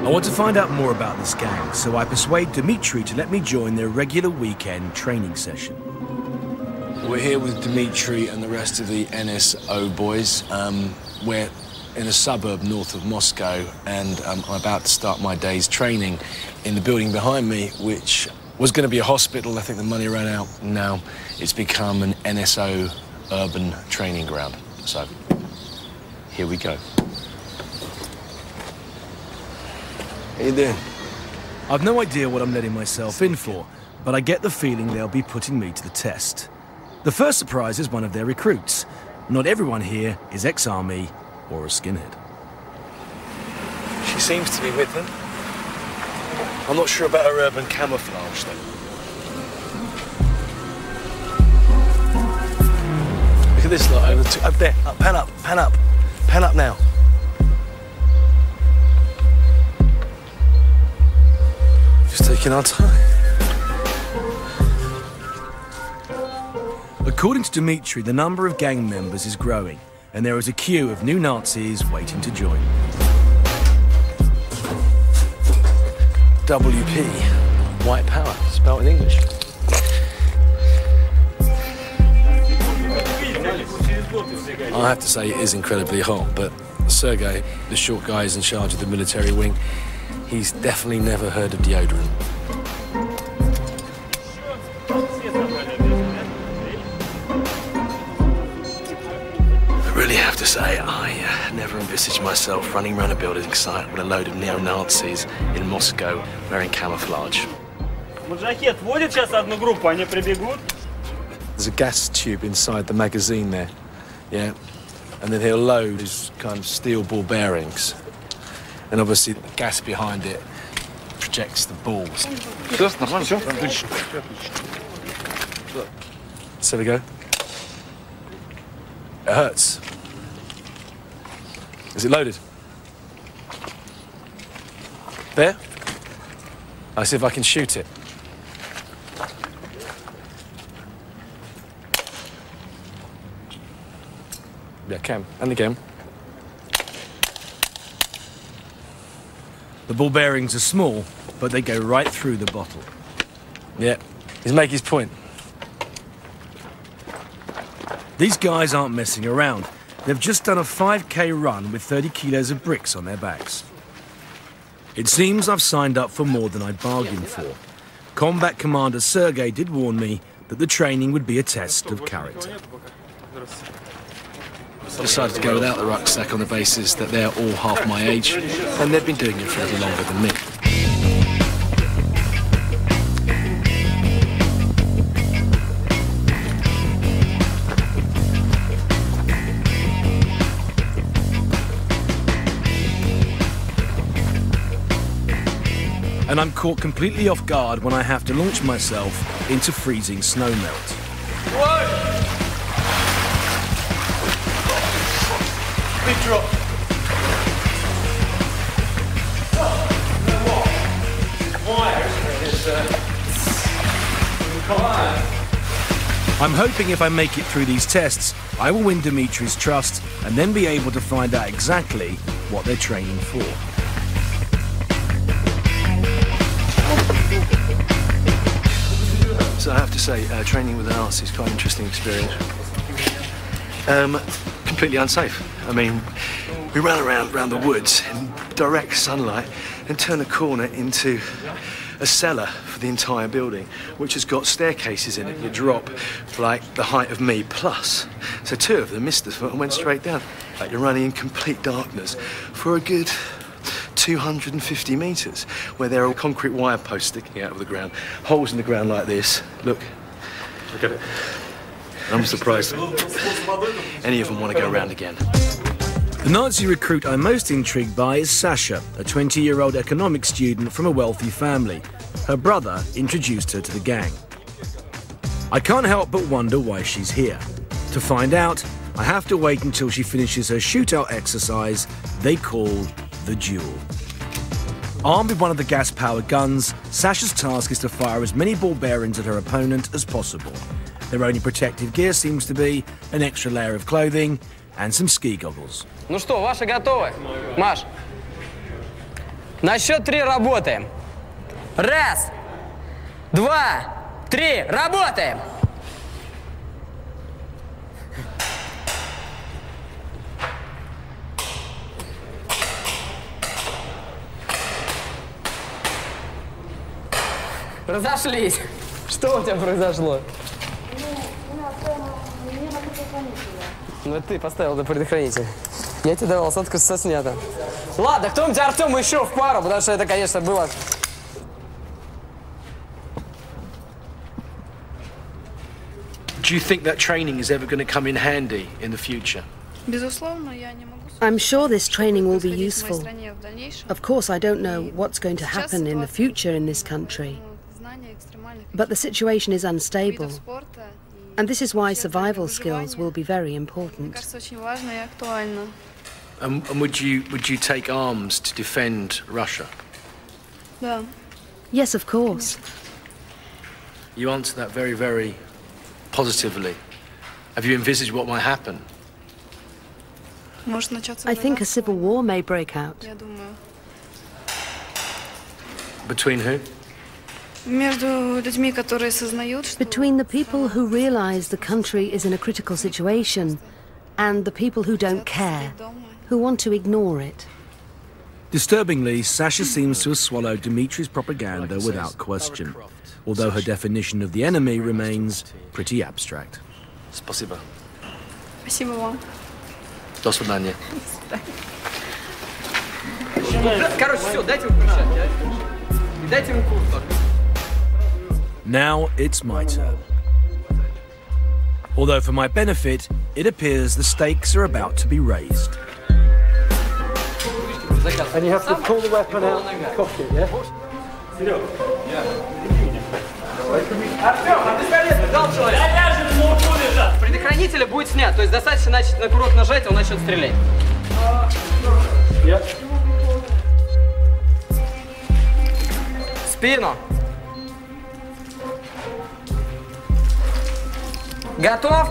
I want to find out more about this gang, so I persuade Dimitri to let me join their regular weekend training session. We're here with Dimitri and the rest of the NSO boys. We're in a suburb north of Moscow, and I'm about to start my day's training in the building behind me, which was going to be a hospital. I think the money ran out, and now it's become an NSO urban training ground. So, here we go. How you doing? I've no idea what I'm letting myself in for, but I get the feeling they'll be putting me to the test. The first surprise is one of their recruits. Not everyone here is ex-army or a skinhead. She seems to be with them. I'm not sure about her urban camouflage, though. Look at this lot up there. Pan up, pan up. Pan up now. Just taking our time. According to Dimitri, the number of gang members is growing, and there is a queue of new Nazis waiting to join. WP, white power, spelled in English. I have to say it is incredibly hot, but Sergei, the short guy who's in charge of the military wing, he's definitely never heard of deodorant. I really have to say, I never envisaged myself running around a building site with a load of neo-Nazis in Moscow wearing camouflage. There's a gas tube inside the magazine there, yeah, and then he'll load his kind of steel ball bearings, and obviously the gas behind it projects the balls. So we go. It hurts. Is it loaded? There? I'll see if I can shoot it. Yeah, I can. And again. The ball bearings are small, but they go right through the bottle. Yeah, he's making his point. These guys aren't messing around. They've just done a 5K run with 30 kilos of bricks on their backs. It seems I've signed up for more than I bargained for. Combat Commander Sergei did warn me that the training would be a test of character. I decided to go without the rucksack on the basis that they're all half my age, and they've been doing it for a little longer than me. And I'm caught completely off guard when I have to launch myself into freezing snow melt. Whoa! Big drop. I'm hoping if I make it through these tests, I will win Dimitri's trust and then be able to find out exactly what they're training for. So I have to say, training with the Nazis is quite an interesting experience. Completely unsafe. I mean, we ran around the woods in direct sunlight and turned a corner into a cellar for the entire building, which has got staircases in it that drop like the height of me plus. So two of them missed us and went straight down. Like you're running in complete darkness for a good 250 metres, where there are concrete wire posts sticking out of the ground, holes in the ground like this. Look. Look at it. I'm surprised any of them want to go around again. The Nazi recruit I'm most intrigued by is Sasha, a 20-year-old economics student from a wealthy family. Her brother introduced her to the gang. I can't help but wonder why she's here. To find out, I have to wait until she finishes her shootout exercise they call the duel. Armed with one of the gas-powered guns, Sasha's task is to fire as many ball bearings at her opponent as possible. Their only protective gear seems to be an extra layer of clothing and some ski goggles. Ну что, ваши готовы? Маш, На счет 3 работаем. Раз, два, три, работаем! Разошлись. Что у тебя произошло? Ну, это ты поставил на предохранитель. Я тебе давал, сотка со снято. Ладно, кто у тебя Артем еще в пару, потому что это, конечно, было... Do you think that training is ever going to come in handy in the future? I'm sure this training will be useful. Of course, I don't know what's going to happen in the future in this country. But the situation is unstable. And this is why survival skills will be very important. And would you take arms to defend Russia? Yes, of course. You answer that very, very positively. Have you envisaged what might happen? I think a civil war may break out. Between who? Between the people who realize the country is in a critical situation and the people who don't care, who want to ignore it. Disturbingly, Sasha seems to have swallowed Dmitri's propaganda without question, although her definition of the enemy remains pretty abstract. Спасибо. Спасибо вам. До свидания. Короче, все, дайте ему включать. Дайте ему курс только. Now it's my turn. Although for my benefit, it appears the stakes are about to be raised. And you have to pull the weapon out, cock it, yeah? Артем, а пистолет дал человек? Предохранитель будет снят, то есть достаточно начать на курок нажать, он начнет стрелять. Спину. Готов?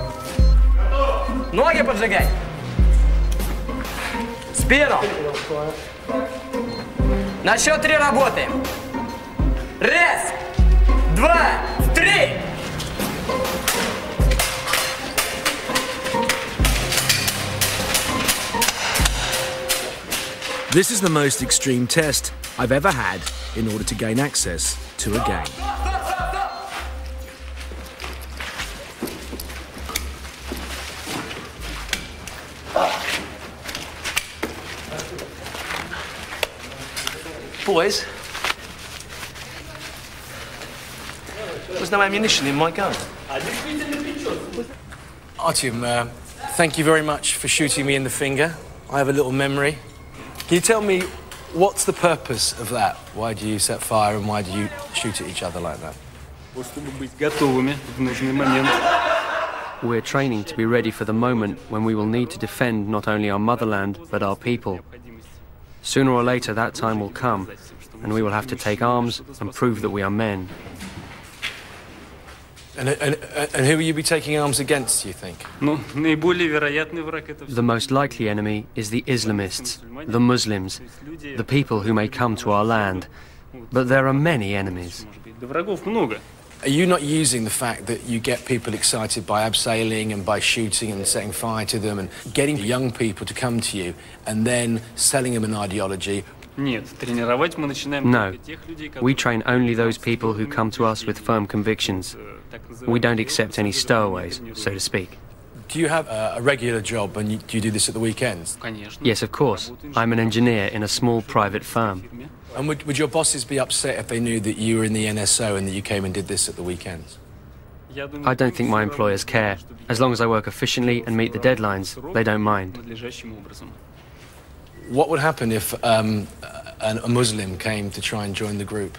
Готов. Ноги поджигай. Спину. На счет 3 работаем. Раз, два, три. This is the most extreme test I've ever had in order to gain access to a gang. Boys, there's no ammunition in my gun. Artyom, thank you very much for shooting me in the finger. I have a little memory. Can you tell me what's the purpose of that? Why do you set fire and why do you shoot at each other like that? We're training to be ready for the moment when we will need to defend not only our motherland, but our people. Sooner or later, that time will come, and we will have to take arms and prove that we are men. And who will you be taking arms against, do you think? The most likely enemy is the Islamists, the Muslims, the people who may come to our land. But there are many enemies. Are you not using the fact that you get people excited by abseiling and by shooting and setting fire to them and getting young people to come to you and then selling them an ideology? No, we train only those people who come to us with firm convictions. We don't accept any stowaways, so to speak. Do you have a regular job and do you do this at the weekends? Yes, of course. I'm an engineer in a small private firm. And would your bosses be upset if they knew that you were in the NSO and that you came and did this at the weekends? I don't think my employers care. As long as I work efficiently and meet the deadlines, they don't mind. What would happen if a Muslim came to try and join the group?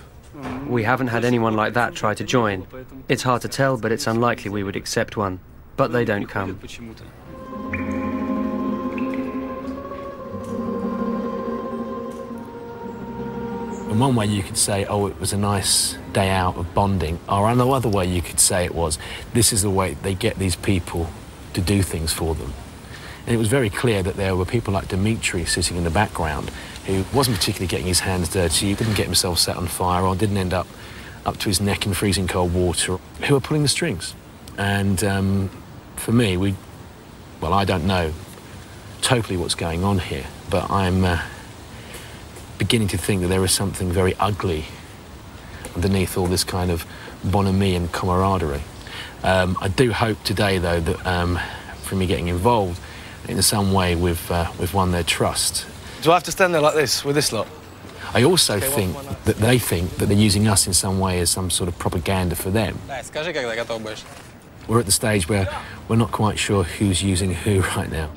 We haven't had anyone like that try to join. It's hard to tell, but it's unlikely we would accept one. But they don't come. In one way you could say, oh, it was a nice day out of bonding, or another way you could say it was, this is the way they get these people to do things for them. And it was very clear that there were people like Dmitri sitting in the background who wasn't particularly getting his hands dirty, didn't get himself set on fire, or didn't end up to his neck in freezing cold water, who were pulling the strings. And for me, well, I don't know totally what's going on here, but I'm beginning to think that there is something very ugly underneath all this kind of bonhomie and camaraderie. I do hope today, though, that from me getting involved in some way we've won their trust. Do I have to stand there like this with this lot? I also think that they think that they're using us in some way as some sort of propaganda for them. We're at the stage where we're not quite sure who's using who right now.